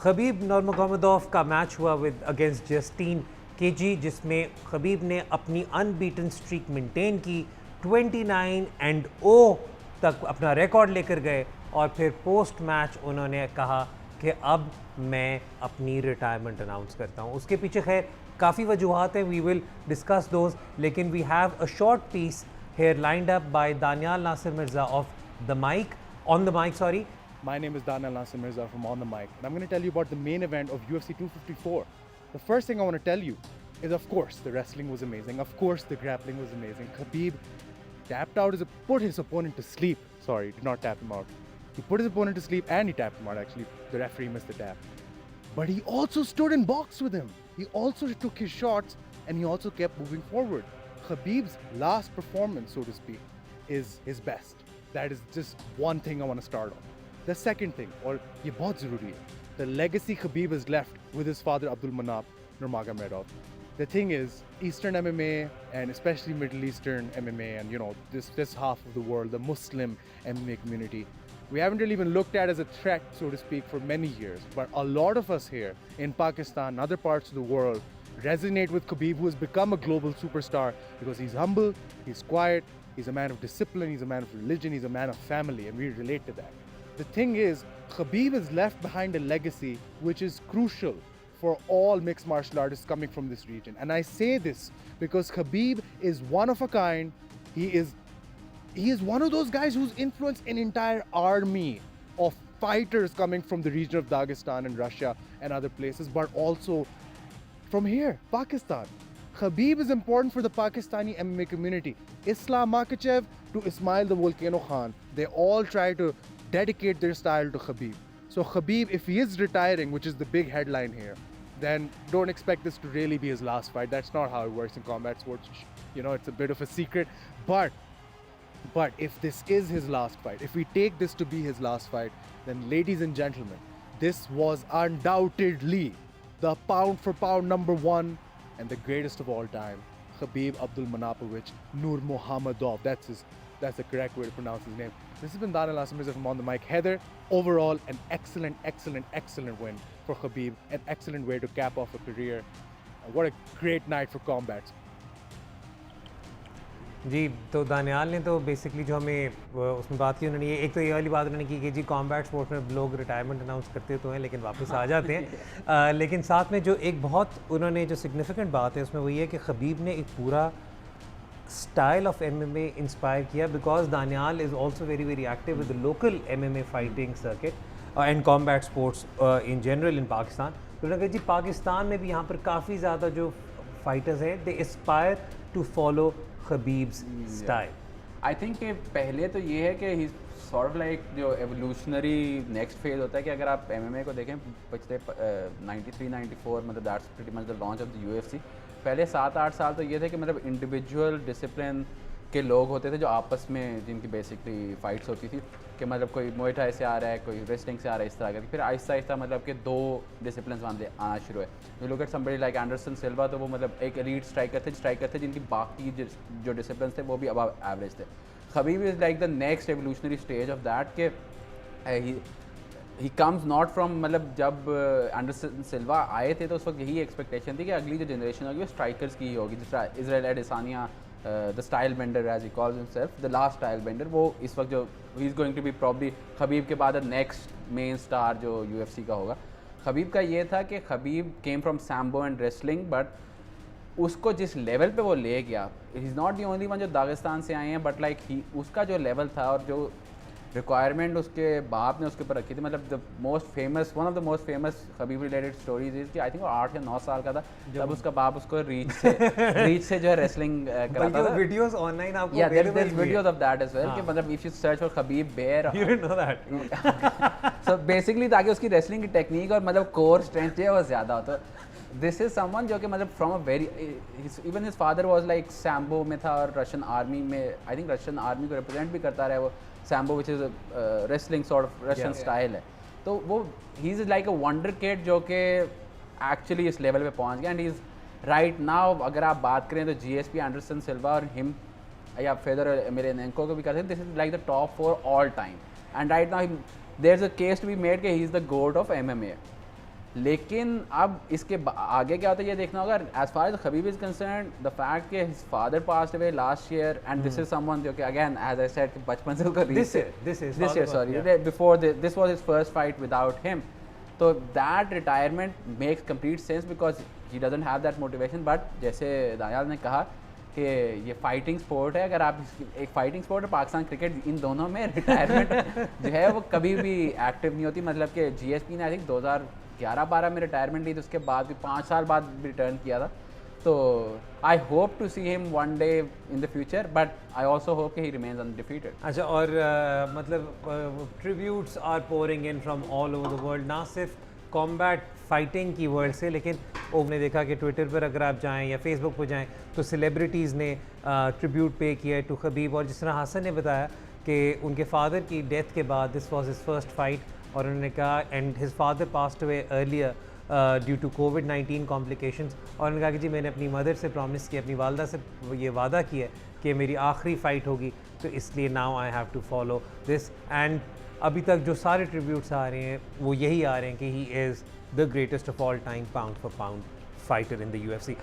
Khabib नurmagomedov का match हुआ with against Justin KG, जिसमें खबीब ने अपनी अनबीटन स्ट्रीक मेंटेन की, 29-0 तक अपना रिकॉर्ड लेकर गए और फिर पोस्ट मैच उन्होंने कहा कि अब मैं अपनी रिटायरमेंट अनाउंस करता हूं। उसके पीछे खैर काफ़ी वजूहात हैं, वी विल डिस्कस दोज, लेकिन we have a short piece here lined up by Daniyal Nasir Mirza of the mic on the mic sorry. My name is Daniel Nasir Mirza from On the Mic, and I'm going to tell you about the main event of UFC 254. The first thing I want to tell you is, of course, the wrestling was amazing. Of course, the grappling was amazing. Khabib tapped out, put his opponent to sleep. Sorry, did not tap him out. He put his opponent to sleep and he tapped him out, actually. The referee missed the tap. But he also stood and boxed with him. He also took his shots and he also kept moving forward. Khabib's last performance, so to speak, is his best. That is just one thing I want to start on. The second thing, or ye bahut zaruri hai, the legacy Khabib has left with his father Abdul Manap Nurmagomedov. The thing is, Eastern MMA and especially Middle Eastern MMA and this half of the world, the Muslim MMA community, we haven't really even looked at as a threat, so to speak, for many years. But a lot of us here in Pakistan and other parts of the world resonate with Khabib, who has become a global superstar because he's humble, he's quiet, he's a man of discipline, he's a man of religion, he's a man of family, and we relate to that. The thing is, Khabib has left behind a legacy which is crucial for all mixed martial artists coming from this region. And I say this because Khabib is one of a kind. He is one of those guys who's influenced an entire army of fighters coming from the region of Dagestan and Russia and other places, but also from here, Pakistan. Khabib is important for the Pakistani MMA community. Islam Makhachev to Ismail the Volcano Khan, they all try to dedicate their style to Khabib. So Khabib, if he is retiring, which is the big headline here, then don't expect this to really be his last fight. That's not how it works in combat sports. It's a bit of a secret. But if this is his last fight, if we take this to be his last fight, then ladies and gentlemen, this was undoubtedly the pound for pound number one and the greatest of all time, Khabib Abdulmanapovich Nurmagomedov. That's the correct way to pronounce his name. This has been Daniel Nasir Mirza from On the Mic. Heather, overall, an excellent win for Khabib. An excellent way to cap off a career. What a great night for combat. जी, तो दानियाल ने तो basically जो हमें उसमें बात की, उन्होंने ये एक तो ये वाली बात उन्होंने की कि जी कॉम्बैट स्पोर्ट में लोग रिटायरमेंट अनाउंस करते तो हैं लेकिन वापस आ जाते हैं। लेकिन साथ में जो एक बहुत उन्होंने जो सिग्निफिकेंट बात है उसमें वही है कि खबीब ने एक पूरा स्टाइल ऑफ एमएमए इंस्पायर किया, because Daniyal is also very very active with the local MMA fighting circuit and combat sports in general in Pakistan. तो उन्होंने कहा जी पाकिस्तान में भी यहाँ पर काफ़ी ज़्यादा जो फाइटर्स हैं they aspire to follow Khabib's style. I think कि पहले तो ये है कि ही सॉर्ट ऑफ लाइक जो एवोल्यूशनरी नेक्स्ट फेज होता है कि अगर आप एमएमए को देखें पिछले 93-94 मतलब that's pretty much the launch of the UFC. पहले 7-8 साल तो ये थे कि मतलब इंडिविजुअल डिसिप्लिन के लोग होते थे जो आपस में जिनकी बेसिकली फ़ाइट्स होती थी कि मतलब कोई मुay thai से आ रहा है, कोई रेसलिंग से आ रहा है, इस तरह का। फिर आहिस्ता आहिस्ता मतलब कि दो डिसिप्लिन आना शुरू है। You look at somebody like Anderson सिल्वा, तो वो मतलब एक एलीट स्ट्राइकर थे जिनकी बाकी जो डिसिप्लिन थे वो भी अबव एवरेज थे। Khabib is like the next evolutionary stage of that के ही कम्स नॉट फ्रॉम मतलब जब एंडरसन सिल्वा आए थे तो उस वक्त यही एक्सपेक्टेशन थी कि अगली जो जनरेशन होगी वो स्ट्राइकर्स की ही होगी, जिस तरह Israel Adesanya the style bender as he calls himself, the last style bender, वो इस वक्त जो he is going to be probably Khabib के बाद नेक्स्ट मेन स्टार जो यूएफसी का होगा। खबीब का ये था कि Khabib came from sambo and wrestling, but उसको जिस लेवल पे वो ले गया, he is not the only one जो दागिस्तान से आए हैं, बट लाइक ही उसका जो लेवल था और जो रिक्वायरमेंट उसके बाप ने उसके ऊपर रखी थी, मतलब the most famous one of the most famous Khabib related stories is कि आई थिंक वो 8 या 9 साल का था तब उसका बाप उसको रीच से जो है रेसलिंग कराता था। वीडियोस ऑनलाइन आपको या there is videos of that as well कि मतलब if you search for Khabib bear, you didn't know that. So basically ताकि उसकी रेसलिंग की टेक्निक और मतलब कोर स्ट्रेंथ जो है वो ज़्यादा हो। तो दिस इज समवन जो कि मतलब from a very even his father was like sambo में था और रशियन आर्मी में, आई थिंक रशियन आर्मी को रिप्रेजेंट भी करता रहा है वो। Sambo which is wrestling sort of Russian style है। तो वो he is like a wonder kid जो कि एक्चुअली इस लेवल पे पहुंच गया and he is right now. अगर आप बात करें तो जीएसपी, एंडरसन सिल्वा और हिम या फेदर एमिलियनेंको को भी कहते हैं, this is like the top 4 all time and right now there is a case to be made कि he is the goat of MMA. लेकिन अब इसके आगे क्या होता है ये देखना होगा. As far as Khabib is concerned, the fact कि his father passed away last year and this is someone जो कि अगेन एज आई सेड बचपन से उसका This year, sorry, yeah. before this was his first fight without him. So that retirement makes complete sense because he doesn't have that motivation. But जैसे दानियाल ने कहा कि ये फाइटिंग स्पोर्ट है, अगर आप एक फाइटिंग स्पोर्ट और पाकिस्तान क्रिकेट इन दोनों में रिटायरमेंट जो है वो कभी भी एक्टिव नहीं होती. मतलब कि GSP ने आई थिंक 2011-12 में रिटायरमेंट ली, तो उसके बाद भी 5 साल बाद रिटर्न किया था. तो I hope to see him one day in the future, but I also hope कि ही रिमेन्स अनडिफीटेड. अच्छा, और मतलब tributes are pouring in from all over the world, ना सिर्फ कॉम्बैट फाइटिंग की वर्ल्ड से, लेकिन आपने देखा कि ट्विटर पर अगर आप जाएं या फेसबुक पर जाएं तो सेलिब्रिटीज़ ने ट्रिब्यूट पे किया टू खबीब. और जिस तरह हसन ने बताया कि उनके फादर की डेथ के बाद this was his first fight, और उन्होंने कहा and his father passed away earlier due to कोविड-19 कॉम्प्लिकेशंस. और उन्होंने कहा कि जी मैंने अपनी मदर से प्रॉमिस किया, अपनी वालदा से ये वादा किया कि मेरी आखिरी फ़ाइट होगी, तो इसलिए now I have to follow this. And अभी तक जो सारे ट्रिब्यूट्स आ रहे हैं वो यही आ रहे हैं कि he is the greatest of all time pound for pound fighter in the UFC.